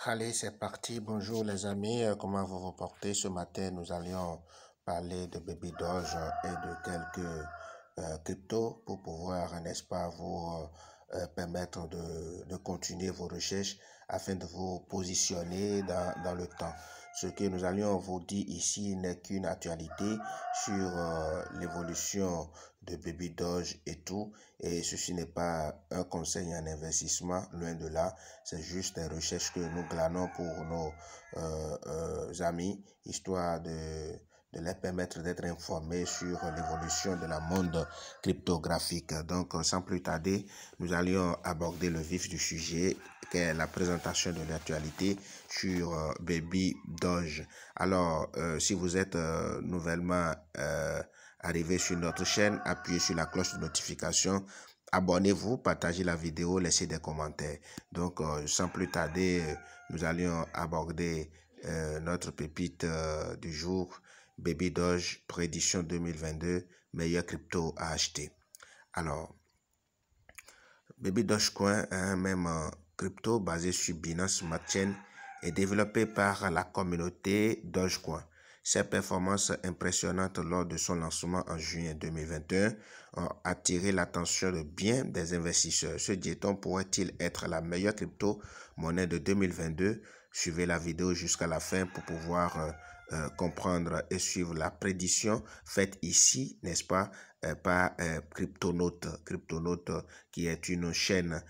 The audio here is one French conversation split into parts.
Allez, c'est parti. Bonjour les amis, comment vous vous portez? Ce matin, nous allions parler de Baby Doge et de quelques cryptos pour pouvoir, n'est-ce pas, vous permettre de continuer vos recherches afin de vous positionner dans le temps. Ce que nous allions vous dire ici n'est qu'une actualité sur l'évolution de Baby Doge et tout. Et ceci n'est pas un conseil en investissement, loin de là. C'est juste des recherches que nous glanons pour nos amis, histoire de les permettre d'être informés sur l'évolution de la monde cryptographique. Donc, sans plus tarder, nous allions aborder le vif du sujet, qui est la présentation de l'actualité sur Baby Doge. Alors, si vous êtes nouvellement arrivé sur notre chaîne, appuyez sur la cloche de notification. Abonnez-vous, partagez la vidéo, laissez des commentaires. Donc, sans plus tarder, nous allions aborder notre pépite du jour, Baby Doge, prédiction 2022, meilleur crypto à acheter. Alors, Baby Dogecoin, un même crypto basé sur Binance Smart Chain, est développé par la communauté Dogecoin. Ses performances impressionnantes lors de son lancement en juin 2021 ont attiré l'attention de bien des investisseurs. Ce jeton pourrait-il être la meilleure crypto-monnaie de 2022? Suivez la vidéo jusqu'à la fin pour pouvoir comprendre et suivre la prédiction faite ici, n'est-ce pas, par Cryptonote. Cryptonote qui est une chaîne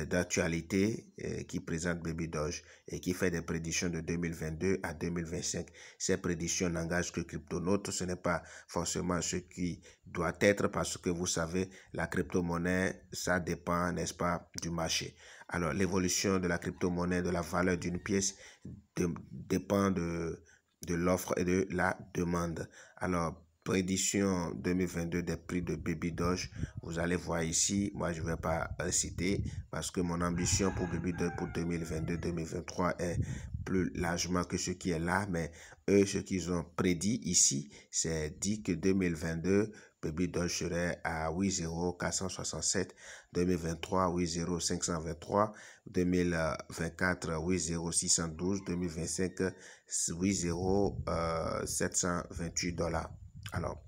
d'actualité qui présente Baby Doge et qui fait des prédictions de 2022 à 2025. Ces prédictions n'engagent que Cryptonote, ce n'est pas forcément ce qui doit être parce que vous savez, la crypto-monnaie, ça dépend, n'est-ce pas, du marché. Alors, l'évolution de la crypto-monnaie, de la valeur d'une pièce dépend de l'offre et de la demande. Alors, prédiction 2022 des prix de Baby Doge, vous allez voir ici. Moi, je ne vais pas citer parce que mon ambition pour Baby Doge pour 2022-2023 est plus largement que ce qui est là. Mais eux, ce qu'ils ont prédit ici, c'est dit que 2022, Baby Doge serait à 8,0467, 2023 8,0523, 2024 8,0612, 2025 8,728 $. Alors,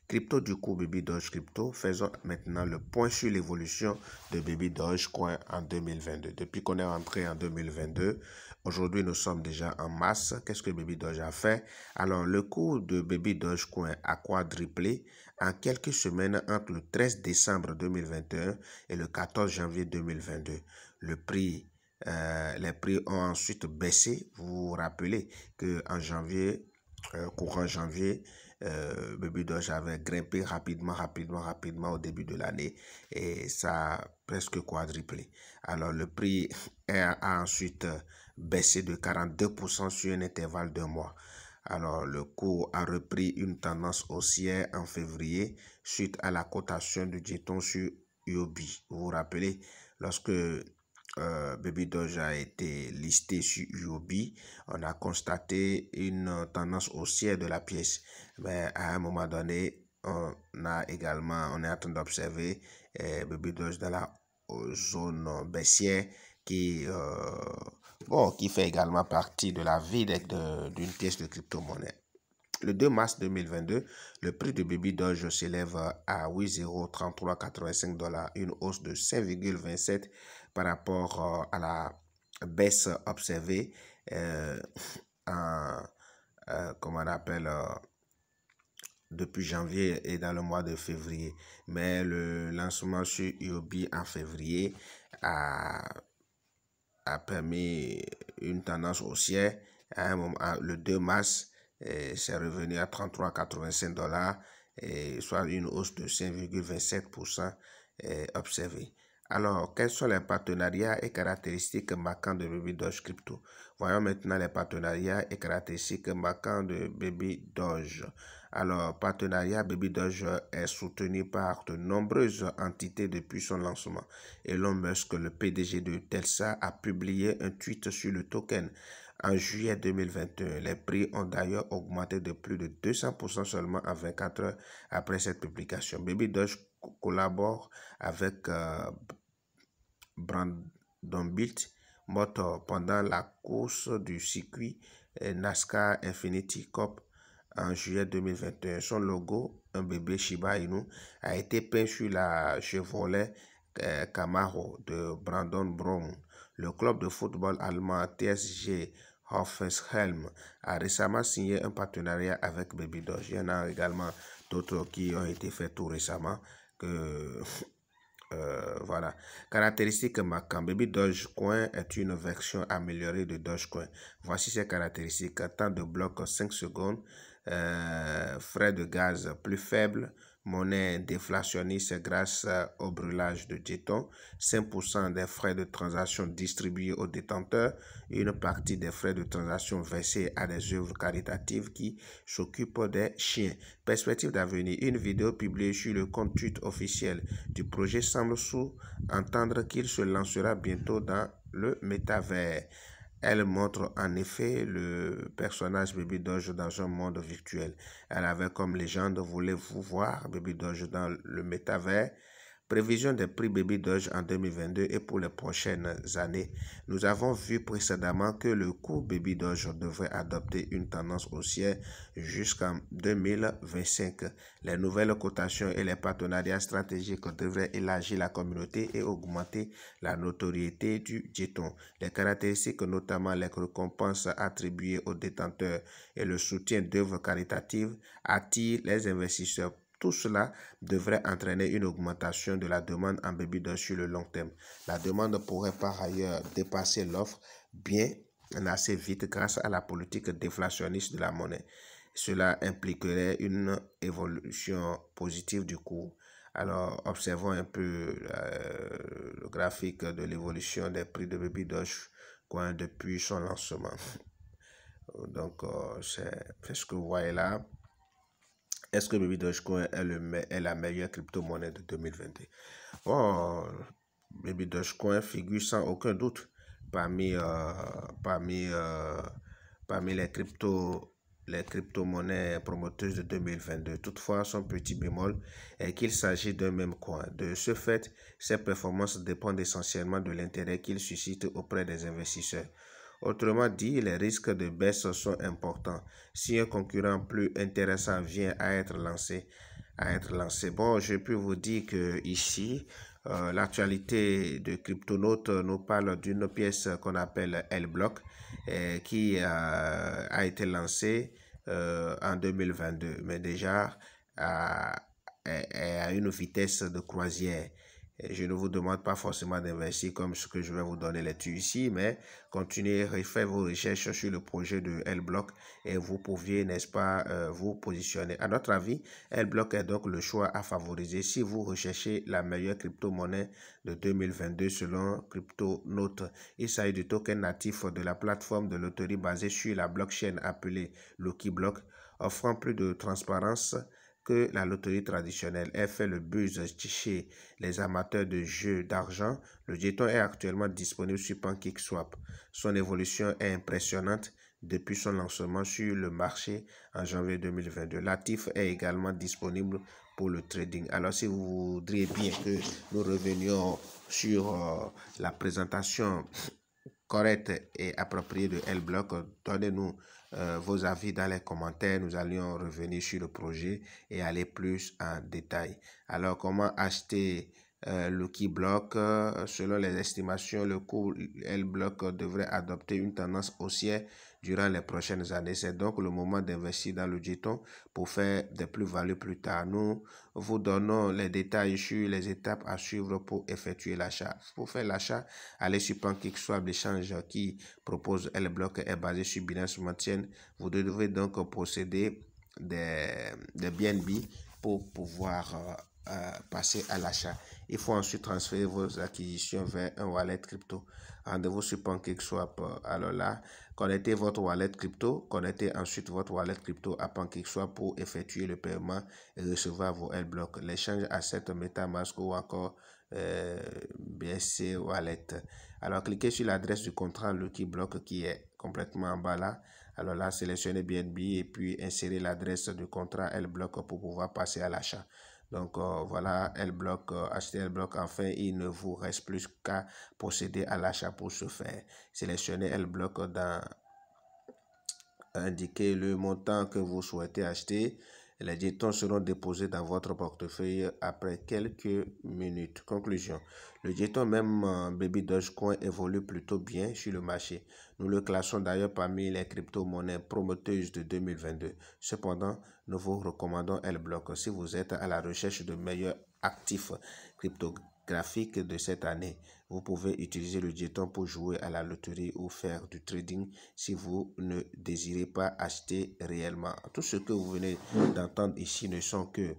crypto du coup, Baby Doge Crypto, faisons maintenant le point sur l'évolution de Baby Doge Coin en 2022. Depuis qu'on est entré en 2022, aujourd'hui nous sommes déjà en mars. Qu'est-ce que Baby Doge a fait? Alors, le cours de Baby Doge Coin a quadruplé en quelques semaines entre le 13 décembre 2021 et le 14 janvier 2022. Les prix ont ensuite baissé. Vous vous rappelez qu'en janvier, courant janvier, Baby Doge avait grimpé rapidement au début de l'année et ça a presque quadruplé. Alors le prix a ensuite baissé de 42% sur un intervalle de mois. Alors le cours a repris une tendance haussière en février suite à la cotation du jeton sur Huobi. Vous vous rappelez, lorsque Baby Doge a été listé sur Huobi, on a constaté une tendance haussière de la pièce. Mais à un moment donné, on est en train d'observer Baby Doge dans la zone baissière qui fait également partie de la vie d'une pièce de crypto-monnaie. Le 2 mars 2022, le prix de Baby Doge s'élève à 8,3385 $, une hausse de 5,27 par rapport à la baisse observée depuis janvier et dans le mois de février. Mais le lancement sur Huobi en février a permis une tendance haussière. À un moment, le 2 mars, c'est revenu à 33,85 $, soit une hausse de 5,27% observée. Alors, quels sont les partenariats et caractéristiques marquantes de Baby Doge Crypto? Voyons maintenant les partenariats et caractéristiques marquantes de Baby Doge. Alors, partenariat, Baby Doge est soutenu par de nombreuses entités depuis son lancement. Elon Musk, le PDG de Tesla, a publié un tweet sur le token en juillet 2021. Les prix ont d'ailleurs augmenté de plus de 200% seulement en 24 heures après cette publication. Baby Doge collabore avec Brandonbit morte pendant la course du circuit NASCAR Infinity Cup en juillet 2021. Son logo, un bébé Shiba Inu, a été peint sur la Chevrolet Camaro de Brandon Brown. Le club de football allemand TSG Hoffenheim a récemment signé un partenariat avec Baby Doge. Il y en a également d'autres qui ont été faits tout récemment. Voilà. Caractéristiques marquantes. Baby Dogecoin est une version améliorée de Dogecoin. Voici ses caractéristiques. Temps de bloc 5 secondes. Frais de gaz plus faibles. Monnaie déflationniste grâce au brûlage de jetons. 5% des frais de transaction distribués aux détenteurs. Une partie des frais de transaction versés à des œuvres caritatives qui s'occupent des chiens. Perspective d'avenir. Une vidéo publiée sur le compte Twitter officiel du projet semble sous-entendre qu'il se lancera bientôt dans le métavers. Elle montre en effet le personnage Baby Doge dans un monde virtuel. Elle avait comme légende: voulez-vous voir Baby Doge dans le métavers? Prévision des prix Baby Doge en 2022 et pour les prochaines années. Nous avons vu précédemment que le cours Baby Doge devrait adopter une tendance haussière jusqu'en 2025. Les nouvelles cotations et les partenariats stratégiques devraient élargir la communauté et augmenter la notoriété du jeton. Les caractéristiques, notamment les récompenses attribuées aux détenteurs et le soutien d'œuvres caritatives, attirent les investisseurs. Tout cela devrait entraîner une augmentation de la demande en Baby Doge sur le long terme. La demande pourrait par ailleurs dépasser l'offre bien assez vite grâce à la politique déflationniste de la monnaie. Cela impliquerait une évolution positive du cours. Alors, observons un peu le graphique de l'évolution des prix de Baby Doge depuis son lancement. Donc, c'est ce que vous voyez là. Est-ce que Baby Dogecoin est la meilleure crypto-monnaie de 2022? Bon, Baby Dogecoin figure sans aucun doute parmi les crypto-monnaies promoteuses de 2022. Toutefois, son petit bémol est qu'il s'agit d'un même coin. De ce fait, ses performances dépendent essentiellement de l'intérêt qu'il suscite auprès des investisseurs. Autrement dit, les risques de baisse sont importants. Si un concurrent plus intéressant vient à être lancé, bon, je peux vous dire que ici, l'actualité de Cryptonote nous parle d'une pièce qu'on appelle L-Block qui a été lancée en 2022, mais déjà à une vitesse de croisière. Je ne vous demande pas forcément d'investir comme ce que je vais vous donner là-dessus ici, mais continuez à faire vos recherches sur le projet de L-Block et vous pouviez, n'est-ce pas, vous positionner. À notre avis, L-Block est donc le choix à favoriser si vous recherchez la meilleure crypto-monnaie de 2022 selon Cryptonote. Il s'agit du token natif de la plateforme de loterie basée sur la blockchain appelée Lucky Block, offrant plus de transparence que la loterie traditionnelle. Elle fait le buzz chez les amateurs de jeux d'argent. Le jeton est actuellement disponible sur PancakeSwap. Son évolution est impressionnante depuis son lancement sur le marché en janvier 2022. L'actif est également disponible pour le trading. Alors, si vous voudriez bien que nous revenions sur la présentation correcte et appropriée de L-Block, donnez-nous vos avis dans les commentaires. Nous allions revenir sur le projet et aller plus en détail. Alors, comment acheter Lucky Block? Selon les estimations, le cours L-Block devrait adopter une tendance haussière durant les prochaines années. C'est donc le moment d'investir dans le jeton pour faire des plus-values plus tard. Nous vous donnons les détails sur les étapes à suivre pour effectuer l'achat. Pour faire l'achat, allez sur PancakeSwap, l'échange qui propose L-Block est basé sur Binance Smart Chain. Vous devez donc posséder des BNB pour pouvoir passer à l'achat. Il faut ensuite transférer vos acquisitions vers un wallet crypto. Rendez-vous sur PancakeSwap. Alors là, connectez votre wallet crypto. Connectez ensuite votre wallet crypto à PancakeSwap pour effectuer le paiement et recevoir vos L-Block. L'échange à cette MetaMask ou encore BSC Wallet. Alors, cliquez sur l'adresse du contrat Lucky Block qui est complètement en bas là. Alors là, sélectionnez BNB et puis insérez l'adresse du contrat L-Block pour pouvoir passer à l'achat. Donc voilà, L-Block, acheter L-Block. Enfin, il ne vous reste plus qu'à procéder à l'achat pour ce faire. Sélectionnez L-Block dans indiquer le montant que vous souhaitez acheter. Les jetons seront déposés dans votre portefeuille après quelques minutes. Conclusion. Le jeton même Baby Dogecoin évolue plutôt bien sur le marché. Nous le classons d'ailleurs parmi les crypto-monnaies prometteuses de 2022. Cependant, nous vous recommandons L-Block si vous êtes à la recherche de meilleurs actifs cryptographiques de cette année. Vous pouvez utiliser le jeton pour jouer à la loterie ou faire du trading si vous ne désirez pas acheter réellement. Tout ce que vous venez d'entendre ici ne sont que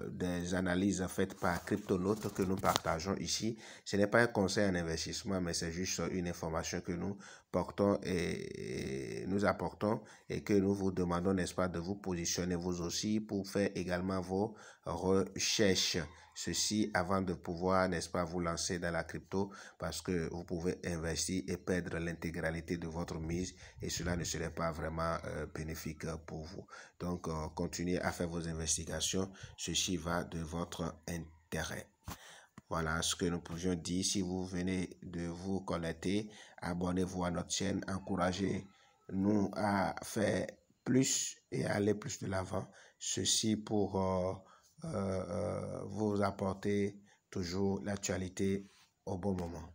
des analyses faites par Cryptonote que nous partageons ici. Ce n'est pas un conseil en investissement, mais c'est juste une information que nous portons et nous apportons et que nous vous demandons, n'est-ce pas, de vous positionner vous aussi pour faire également vos recherches. Ceci avant de pouvoir, n'est-ce pas, vous lancer dans la crypto parce que vous pouvez investir et perdre l'intégralité de votre mise et cela ne serait pas vraiment bénéfique pour vous. Donc, continuez à faire vos investigations. Ceci va de votre intérêt. Voilà ce que nous pouvions dire. Si vous venez de vous connecter, abonnez-vous à notre chaîne. Encouragez-nous à faire plus et à aller plus de l'avant. Ceci pour vous apporter toujours l'actualité au bon moment.